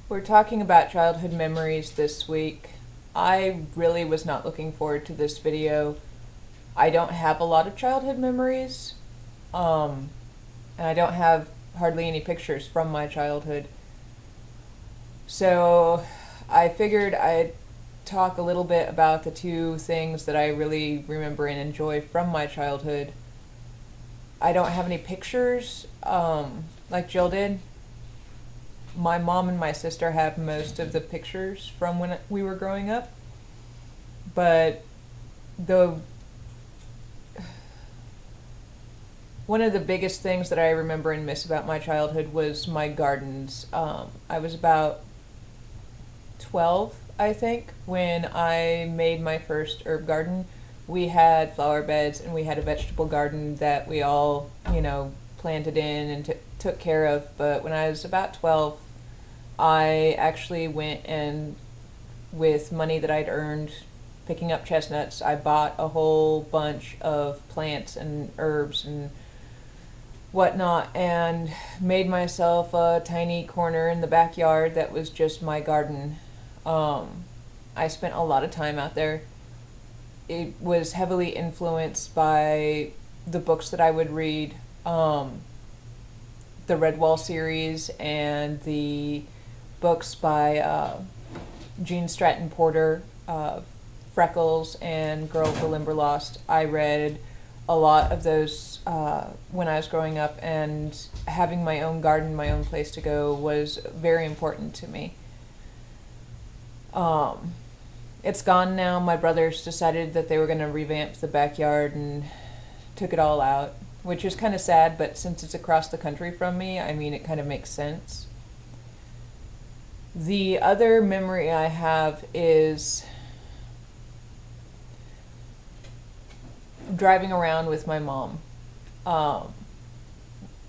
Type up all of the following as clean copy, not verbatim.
We're talking about childhood memories this week. I really was not looking forward to this video. I don't have a lot of childhood memories, um, and I don't have hardly any pictures from my childhood. So I figured I'd talk a little bit about the two things that I really remember and enjoy from my childhood. I don't have any pictures, like Jill did. My mom and my sister have most of the pictures from when we were growing up, but the one of the biggest things that I remember and miss about my childhood was my gardens. I was about 12, I think, when I made my first herb garden. We had flower beds and we had a vegetable garden that we all, planted in and took care of. But when I was about 12, I actually went and, with money that I'd earned picking up chestnuts, I bought a whole bunch of plants and herbs and whatnot and made myself a tiny corner in the backyard that was just my garden. I spent a lot of time out there. It was heavily influenced by the books that I would read, the Redwall series and the books by Gene Stratton Porter, Freckles, and Girl of the Limberlost. I read a lot of those when I was growing up, and having my own garden, my own place to go, was very important to me. It's gone now. My brothers decided that they were going to revamp the backyard and took it all out, which is kind of sad, but since it's across the country from me, it kind of makes sense. The other memory I have is driving around with my mom.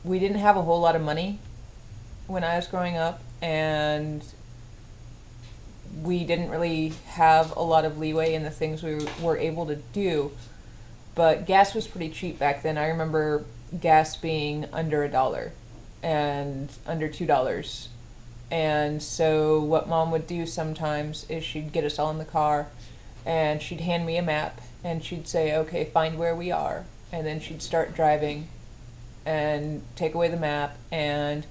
We didn't have a whole lot of money when I was growing up, and we didn't really have a lot of leeway in the things we were able to do, but gas was pretty cheap back then. I remember gas being under $1 and under $2. And so what Mom would do sometimes is she'd get us all in the car and she'd hand me a map and she'd say, okay, find where we are. And then she'd start driving and take away the map, and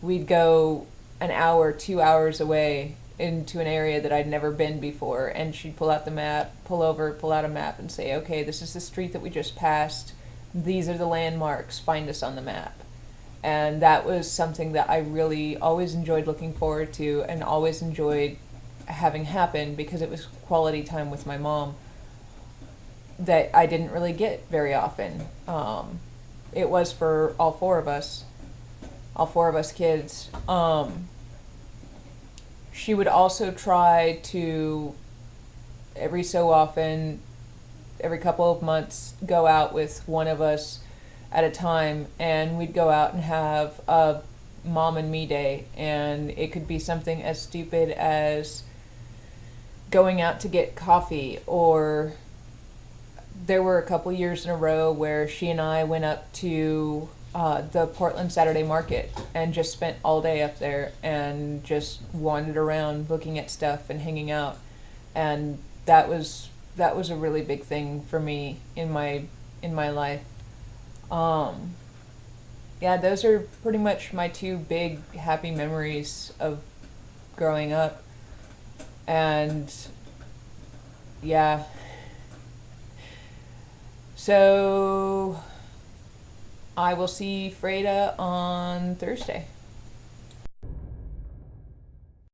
we'd go an hour, 2 hours away into an area that I'd never been before, and she'd pull out the map, pull over, pull out a map and say, okay, this is the street that we just passed. These are the landmarks. Find us on the map. And that was something that I really always enjoyed looking forward to and always enjoyed having happen, because it was quality time with my mom that I didn't really get very often. It was for all four of us kids. She would also try to, every so often, every couple of months, go out with one of us at a time, and we'd go out and have a mom and me day. And it could be something as stupid as going out to get coffee, or there were a couple years in a row where she and I went up to the Portland Saturday Market and just spent all day up there and just wandered around looking at stuff and hanging out. And that was a really big thing for me in my life. Yeah, those are pretty much my two big happy memories of growing up. And yeah. So I will see Freda on Thursday.